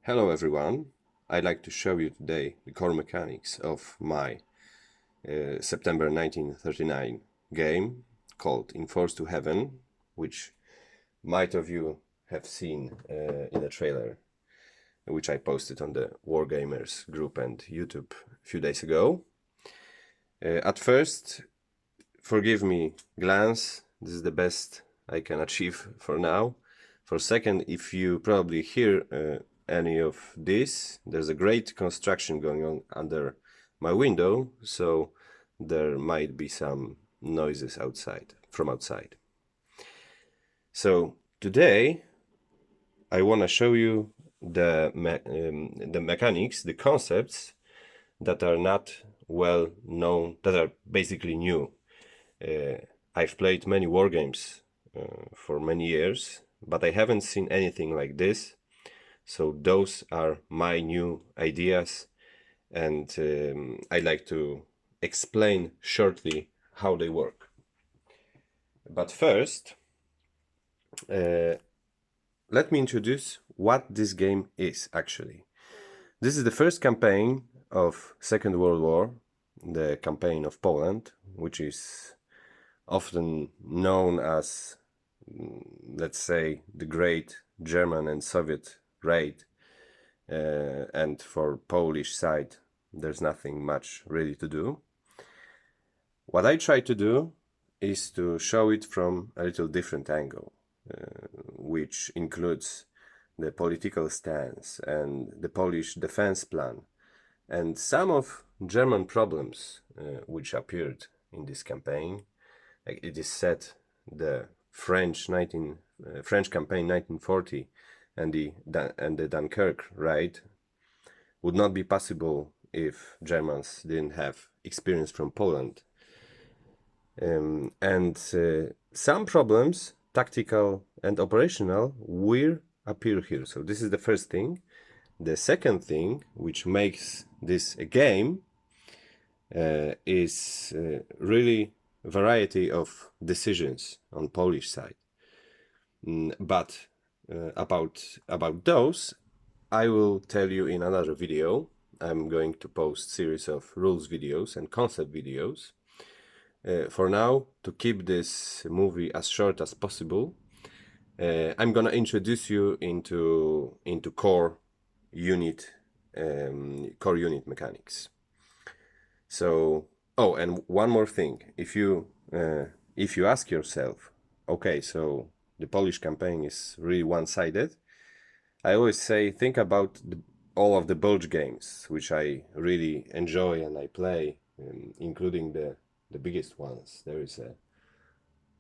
Hello everyone, I'd like to show you today the core mechanics of my September 1939 game called In Force to Heaven, which might of you have seen in a trailer which I posted on the Wargamers group and YouTube a few days ago. At first, forgive me glance, this is the best I can achieve for now. For second, if you probably hear any of this, there's a great construction going on under my window, so there might be some noises from outside. So today I want to show you the mechanics, the concepts that are not well known, that are basically new. I've played many war games for many years, but I haven't seen anything like this. So those are my new ideas, and I'd like to explain shortly how they work. But first, let me introduce what this game is actually. This is the first campaign of Second World War, the campaign of Poland, which is often known as, let's say, the Great German and Soviet Raid. And for Polish side, there's nothing much really to do. What I try to do is to show it from a little different angle, which includes the political stance and the Polish defense plan and some of German problems which appeared in this campaign. Like it is said the French campaign 1940 and the Dunkirk raid would not be possible if Germans didn't have experience from Poland. And some problems, tactical and operational, will appear here. So this is the first thing. The second thing, which makes this a game, is really variety of decisions on Polish side. But about those, I will tell you in another video. I'm going to post series of rules videos and concept videos. For now, to keep this movie as short as possible, I'm gonna introduce you into core unit mechanics. So, oh, and one more thing. If you ask yourself, okay, so the Polish campaign is really one-sided, I always say think about all of the Bulge games, which I really enjoy and I play, including the biggest ones. There is a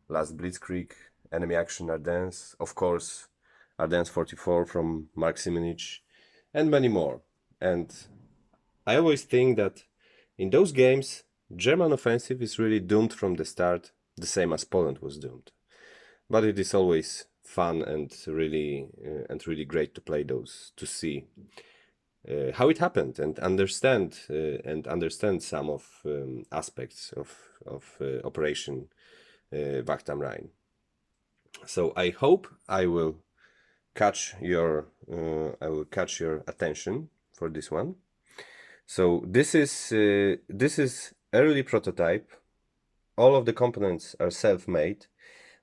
Last Blitzkrieg, Enemy Action Ardennes, of course, Ardennes 44 from Mark Simonich, and many more. And I always think that in those games, German offensive is really doomed from the start, the same as Poland was doomed. But it is always fun and really great to play those, to see how it happened and understand some of aspects of Operation Wacht am Rhein. So I hope I will catch your attention for this one. So this is early prototype. All of the components are self-made.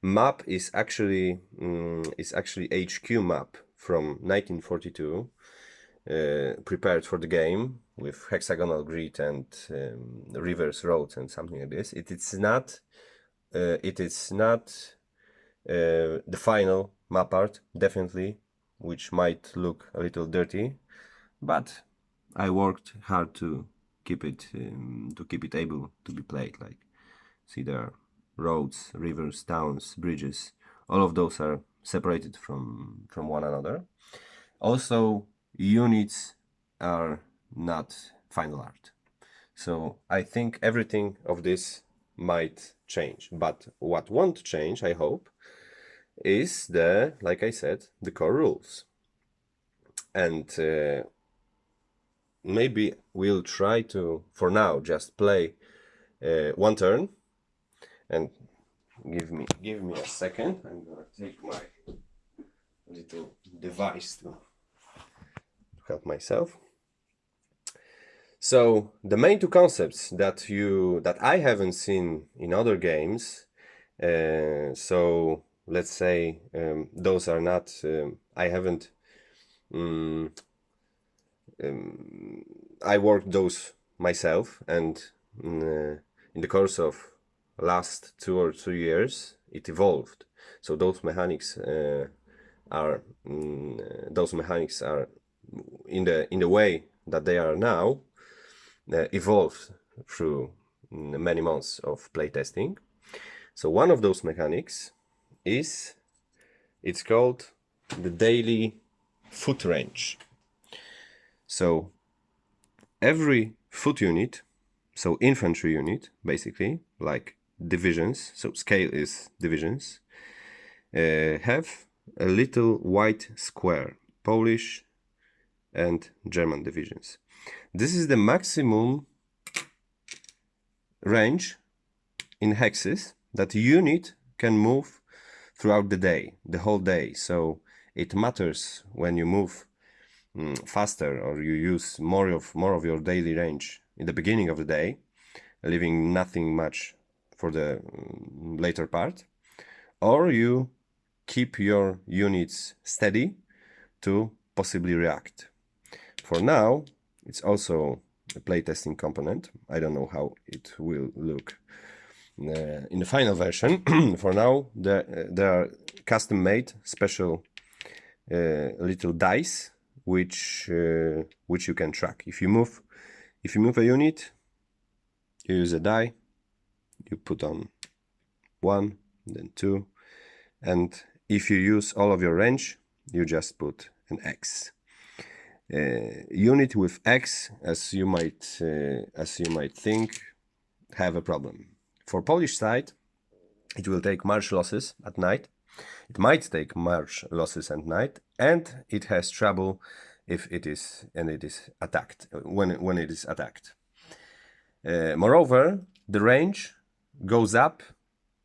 Map is actually HQ map from 1942, prepared for the game with hexagonal grid and reverse roads and something like this. It is not the final map art, definitely, which might look a little dirty, but I worked hard to keep it able to be played. Like, see, there are roads, rivers, towns, bridges. All of those are separated from one another. Also, units are not final art. So I think everything of this might change. But what won't change, I hope, is like I said, the core rules. And maybe we'll try to, for now, just play one turn. And give me a second. I'm gonna take my little device to help myself. So the main two concepts that I haven't seen in other games, so let's say those are not, I haven't, I worked those myself, and in the course of last 2 or 3 years it evolved. So those mechanics are in the way that they are now evolved through many months of playtesting. So one of those mechanics it's called the daily foot range. So every foot unit, so infantry unit basically, like divisions, so scale is divisions, have a little white square, Polish and German divisions. This is the maximum range in hexes that a unit can move throughout the day, the whole day. So it matters when you move faster, or you use more of your daily range in the beginning of the day, leaving nothing much for the later part, or you keep your units steady to possibly react. For now, it's also a playtesting component. I don't know how it will look in the final version. For now, there are custom-made special little dice which you can track. If you move a unit, you use a die, you put on 1, then 2, and if you use all of your range, you just put an X. Unit with X, as you might think, have a problem. For Polish side, it will take march losses at night. It might take march losses at night, and it has trouble if it is attacked when it is attacked. Moreover, the range goes up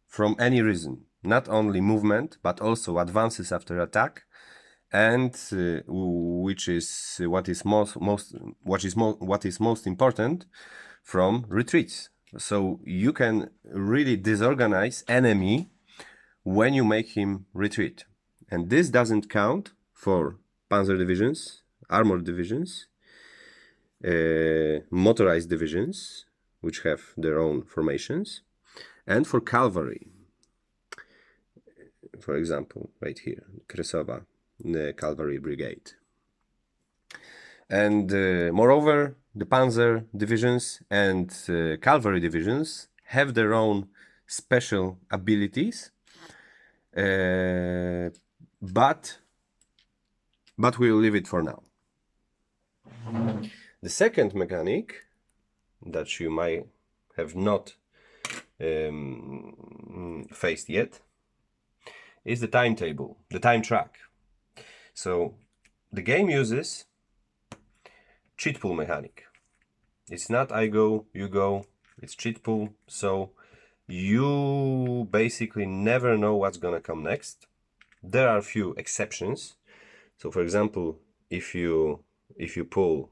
from any reason, not only movement but also advances after attack, and what is most important, from retreats. So you can really disorganize enemy when you make him retreat, and this doesn't count for panzer divisions, armored divisions, motorized divisions, which have their own formations, and for cavalry. For example, right here, Kresowa, the cavalry brigade. And moreover, the panzer divisions and cavalry divisions have their own special abilities, but we'll leave it for now. The second mechanic that you might have not faced yet is the timetable, the time track. So the game uses cheat pool mechanic. It's not I go, you go, it's cheat pool. So you basically never know what's gonna come next. There are a few exceptions. So for example, if you pull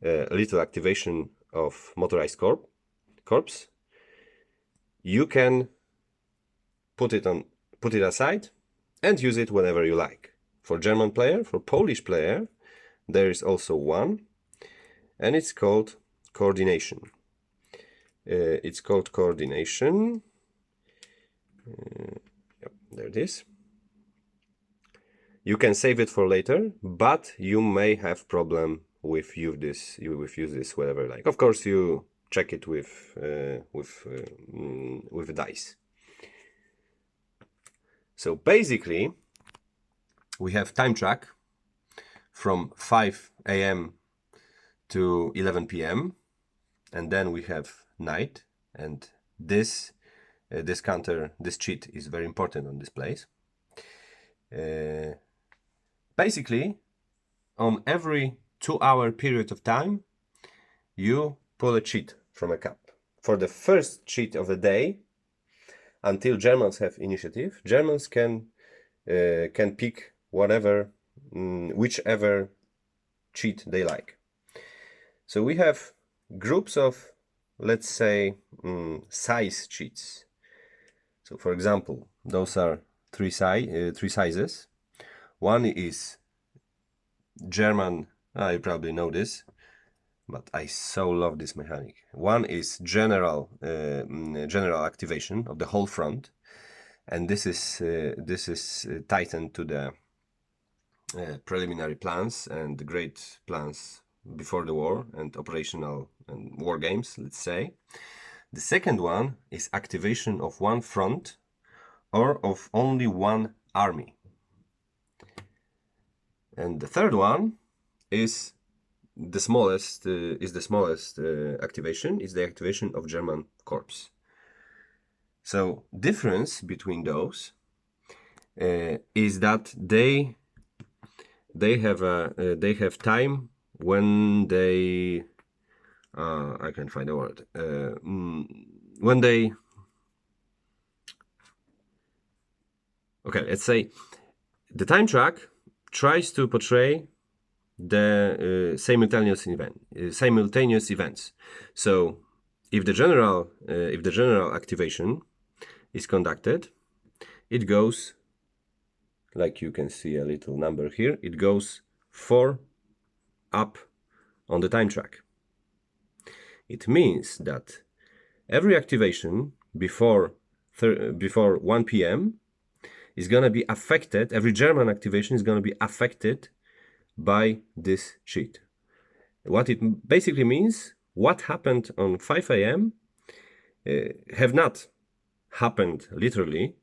a little activation of motorized corps, you can put it aside and use it whenever you like. For German player, for Polish player, there is also one, and it's called coordination. Yep, there it is. You can save it for later, but you may have problem with use this whenever you like. Of course, you check it with the dice. So basically, we have time track from 5 AM to 11 PM, and then we have night, and this cheat is very important on this place. Basically, on every 2-hour period of time, you pull a cheat from a cup. For the first cheat of the day, until Germans have initiative, Germans can pick whichever cheat they like. So we have groups of, let's say, size cheats. So for example, those are three sizes. One is German, you probably know this, but I so love this mechanic. One is general activation of the whole front, and this is tightened to the preliminary plans and the great plans before the war and operational and war games, let's say. The second one is activation of one front or of only one army. And the third one is the smallest activation, is the activation of German corps. So difference between those is that they have time when they I can find a word when they, okay, let's say the time track tries to portray the simultaneous events. So if the general activation is conducted, it goes, like you can see a little number here, it goes 4 up on the time track. It means that every activation before 1 p.m. is going to be affected, every German activation is going to be affected by this cheat. What it basically means, what happened on 5 a.m. Have not happened literally,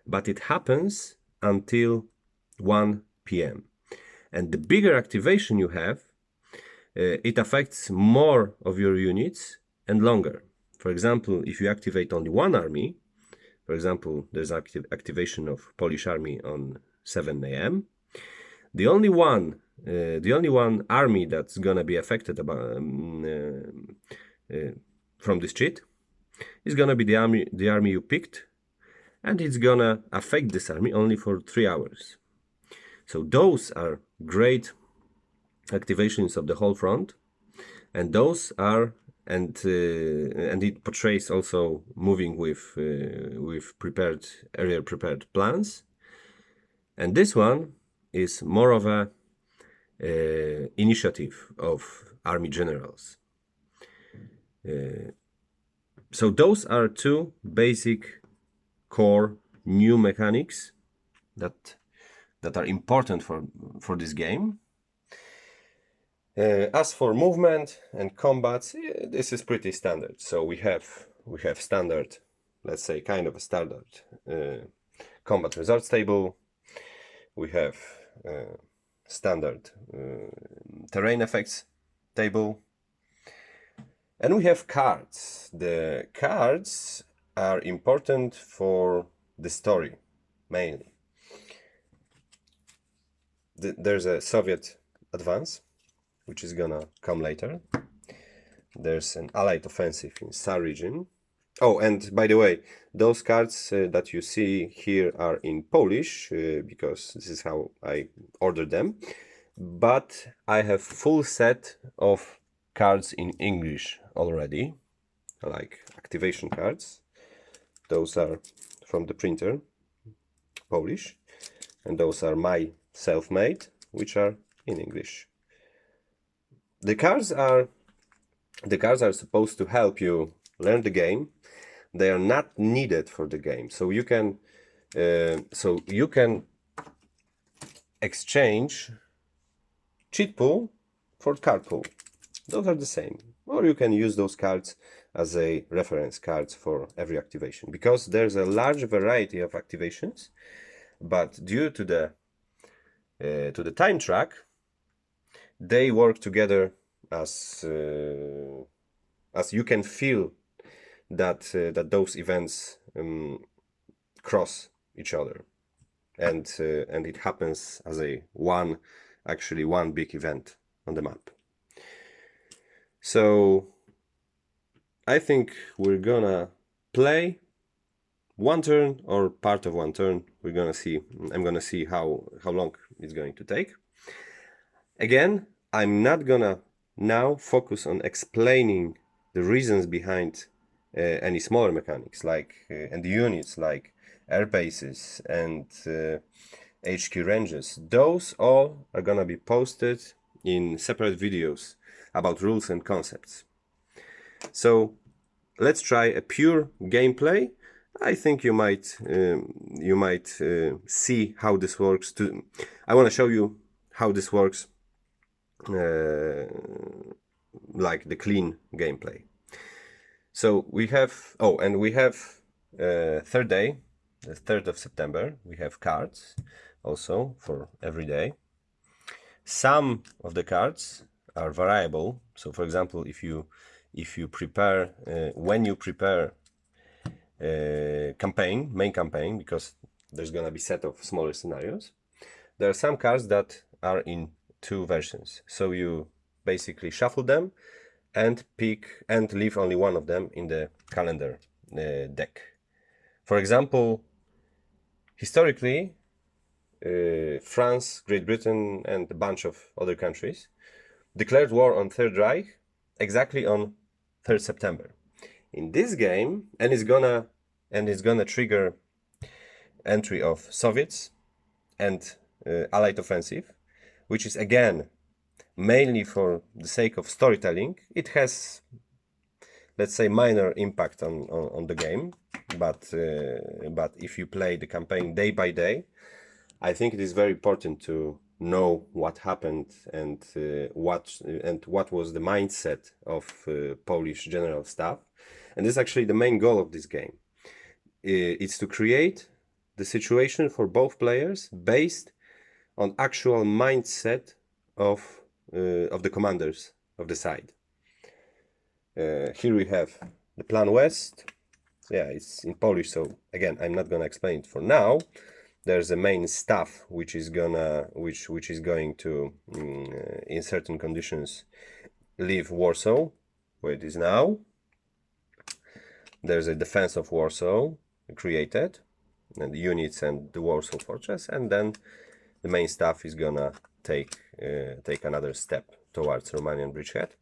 but it happens until 1 p.m. And the bigger activation you have, it affects more of your units and longer. For example, if you activate only one army, for example, there's activation of Polish army on 7 a.m. The only one army that's gonna be affected from this cheat is gonna be the army you picked, and it's gonna affect this army only for 3 hours. So those are great activations of the whole front, and those are and it portrays also moving with earlier prepared plans. And this one is more of a initiative of army generals. So those are two basic core new mechanics that are important for this game. As for movement and combats, this is pretty standard. So we have standard, let's say kind of a standard combat results table. We have standard terrain effects table, and we have cards. The cards are important for the story mainly. There's a Soviet advance, which is gonna come later. There's an Allied offensive in Sar region. Oh, and by the way, those cards that you see here are in Polish, because this is how I ordered them. But I have full set of cards in English already, like activation cards. Those are from the printer, Polish, and those are my self-made, which are in English. The cards are supposed to help you learn the game. They are not needed for the game, so you can exchange cheat pool for card pool. Those are the same, or you can use those cards as a reference cards for every activation, because there's a large variety of activations, but due to the time track, they work together as you can feel that those events cross each other, and it happens as one big event on the map. So I think we're gonna play one turn or part of one turn. I'm gonna see how long it's going to take. Again, I'm not gonna now focus on explaining the reasons behind any smaller mechanics and units like air bases and HQ ranges. Those all are gonna be posted in separate videos about rules and concepts. So let's try a pure gameplay. I think you might see how this works. I want to show you how this works, like the clean gameplay. So we have third day, the 3rd of September. We have cards also for every day. Some of the cards are variable. So for example, if you prepare when you prepare main campaign, because there's gonna be set of smaller scenarios, there are some cards that are in 2 versions. So you basically shuffle them and pick and leave only one of them in the calendar deck. For example, historically, France, Great Britain, and a bunch of other countries declared war on Third Reich exactly on 3rd September. In this game, and it's gonna trigger entry of Soviets and Allied offensive, which is again mainly for the sake of storytelling. It has, let's say, minor impact on the game, but if you play the campaign day by day, I think it is very important to know what happened and what was the mindset of Polish general staff. And this is actually the main goal of this game. It's to create the situation for both players based on actual mindset of the commanders of the side. Here we have the Plan West. Yeah, it's in Polish, so again, I'm not gonna explain it for now. There's a main staff which is going to in certain conditions leave Warsaw, where it is now. There's a defense of Warsaw created, and the units and the Warsaw Fortress, and then the main staff is gonna take another step towards Romanian bridgehead.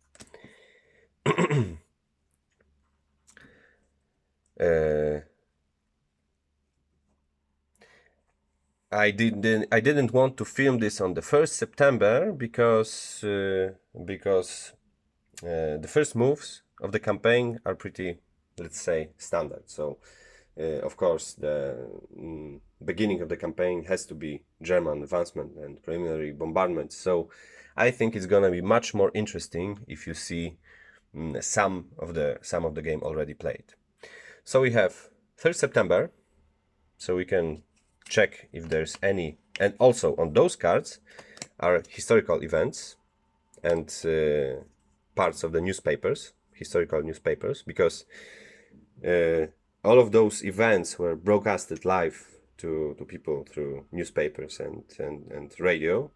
I didn't want to film this on the 1st September because the first moves of the campaign are pretty, let's say, standard. So of course the beginning of the campaign has to be German advancement and preliminary bombardment. So I think it's gonna be much more interesting if you see some of the game already played. So we have 3rd September, so we can check if there's any, and also on those cards are historical events and parts of the newspapers, historical newspapers, because all of those events were broadcasted live to people through newspapers and radio.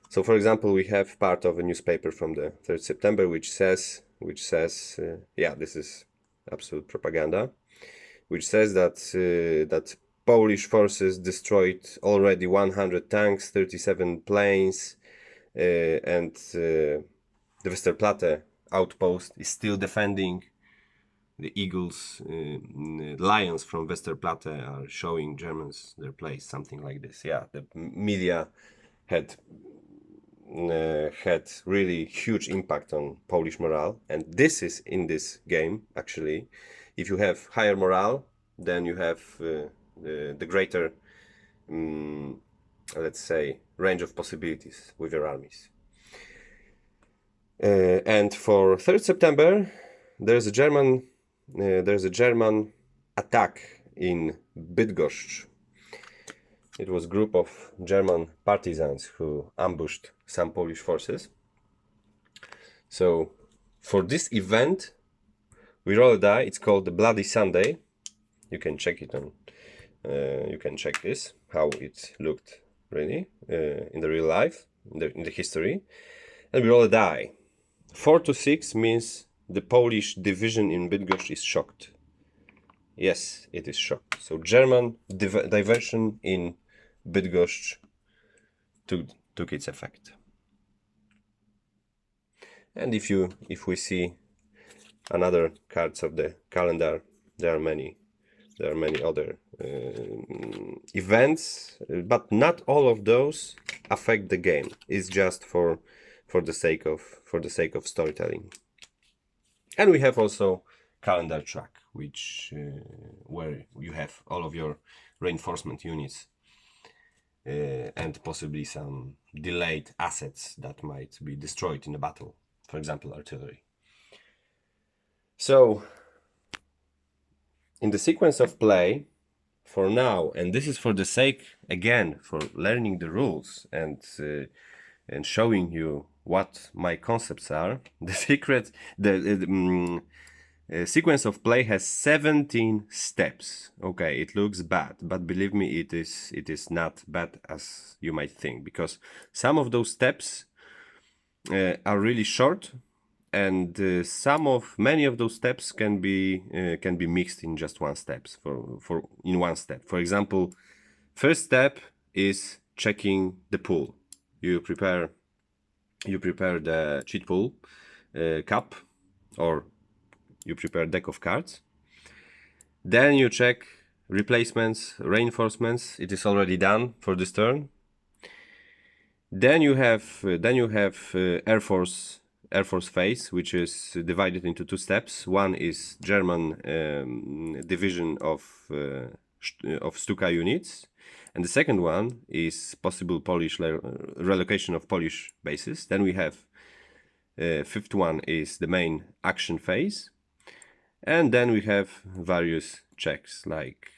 So for example, we have part of a newspaper from the 3rd September which says yeah, this is absolute propaganda, which says that Polish forces destroyed already 100 tanks, 37 planes, and the Westerplatte outpost is still defending. The eagles, lions from Westerplatte are showing Germans their place, something like this. Yeah, the media had really huge impact on Polish morale, and this is in this game actually. If you have higher morale, then you have the greater, let's say, range of possibilities with your armies. And for 3rd September, there's a German attack in Bydgoszcz. It was a group of German partisans who ambushed some Polish forces. So for this event, we roll a die. It's called the Bloody Sunday. You can check it on. You can check this, how it looked really in the real life, in the history. And we roll a die. 4 to 6 means the Polish division in Bydgoszcz is shocked. Yes, it is shocked. So German diversion in Bydgoszcz took its effect. And if we see another cards of the calendar, there are many other events, but not all of those affect the game. It's just for the sake of storytelling. And we have also calendar track, which where you have all of your reinforcement units and possibly some delayed assets that might be destroyed in a battle, for example artillery. So in the sequence of play for now, and this is for the sake again for learning the rules and showing you what my concepts are, the sequence of play has 17 steps. Okay, it looks bad, but believe me, it is not bad as you might think, because some of those steps are really short, and many of those steps can be mixed in just one steps in one step. For example, first step is checking the pool. You prepare the cheat pool cup, or you prepare a deck of cards. Then you check replacements, reinforcements. It is already done for this turn. Then you have Air Force phase, which is divided into two steps. One is German division of Stuka units, and the second one is possible Polish relocation of Polish bases. Then we have fifth one is the main action phase, and then we have various checks like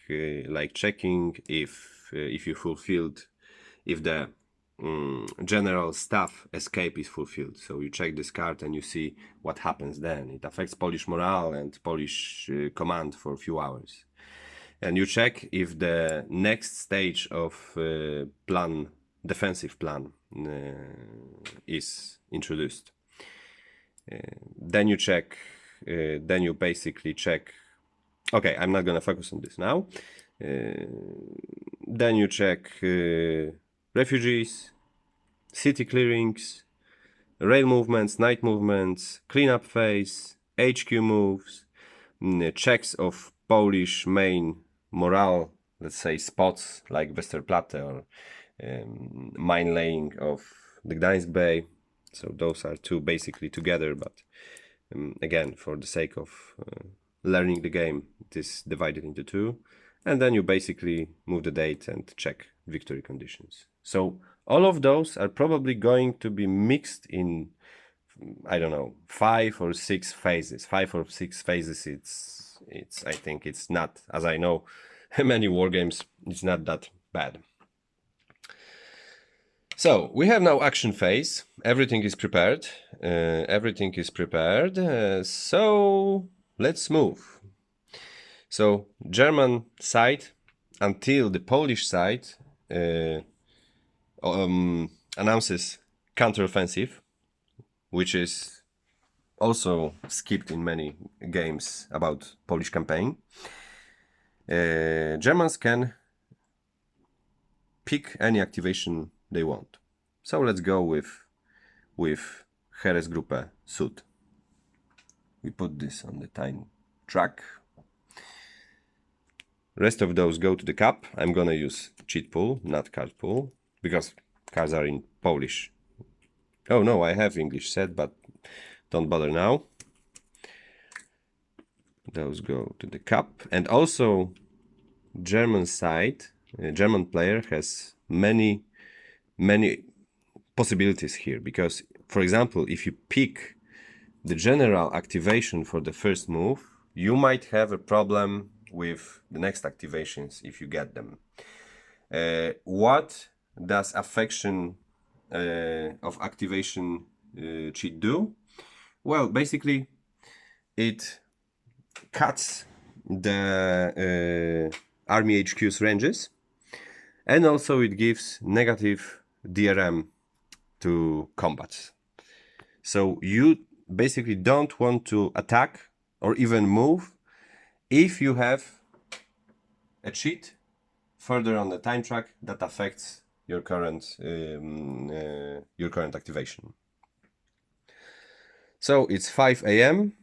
checking if you fulfilled, if the general staff escape is fulfilled. So you check this card and you see what happens then. It affects Polish morale and Polish command for a few hours. And you check if the next stage of defensive plan is introduced. Then you check, then you basically check. Okay, I'm not gonna focus on this now. Then you check refugees, city clearings, rail movements, night movements, cleanup phase, HQ moves, checks of Polish main morale, let's say spots like Westerplatte or mine laying of the Gdańsk Bay. So those are two basically together, but again, for the sake of learning the game, it is divided into two. And then you basically move the date and check victory conditions. So all of those are probably going to be mixed in, I don't know, 5 or 6 phases. 5 or 6 phases, it's I think it's not, as I know many war games, it's not that bad. So we have now action phase. Everything is prepared. So let's move. So German side until the Polish side announces counteroffensive, which is also skipped in many games about Polish campaign. Germans can pick any activation they want. So let's go with Heeresgruppe Süd. We put this on the time track. Rest of those go to the cup. I'm gonna use cheat pool, not card pool, because cards are in Polish. Oh no, I have English set, but don't bother now. Those go to the cup. And also German side, German player has many possibilities here, because for example, if you pick the general activation for the first move, you might have a problem with the next activations if you get them. What does affection of activation cheat do? Well, basically it cuts the army HQ's ranges, and also it gives negative DRM to combats. So you basically don't want to attack or even move if you have a cheat further on the time track that affects your current activation. So it's 5 a.m.